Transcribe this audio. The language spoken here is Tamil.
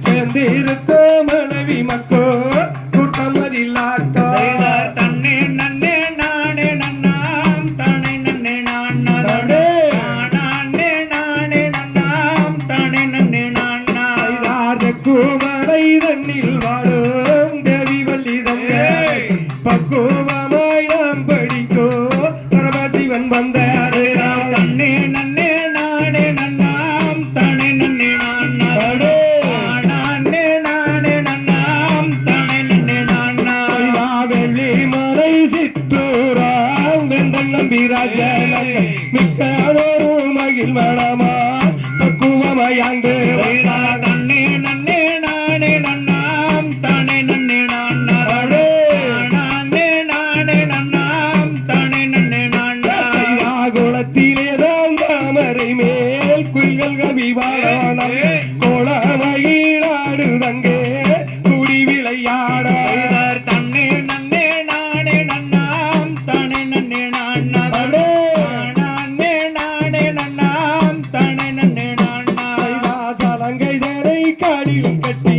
சேர்ந்திருக்க மனைவி மக்கோ கூட்டமதில் ஆட்டோ தன்னே நன்னே நானே நன்னாம் தானே நன்னே நானே நானே நன்னாம் தானே நன்னே நானா கூவரை தண்ணில் வாழும் தேவி வள்ளி தங்க பக்குவமாய் நாம் படிக்கோ பரமசிவன் வந்தாரு தன்னே நன்னே நானே நன்னாம் தானே நன்னே நானே நானே நன்னாம் தானே நன்னே நானா வெள்ளி மலை சிற்றூராம் வெந்தன் நம்பிராஜன் மிக்கதொரு மகிழ் வளமா பக்குவமாயாண்டு தன்னே நன்னே நானே நன்னாம் தானே நன்னே நானே நானே நன்னாம் தானே நன்னே நானா குளத்திலே தாமரை மேல் குயில்கள் கவிவானம் கோலமயிலாடு தங்கே குடி விளையாட தன்னே நன்னே நானே நன்னாம் தானே நன்னே நானே நானே நன்னாம் தானே நன்னே நானா சலங்கை தரை காலில் கட்டி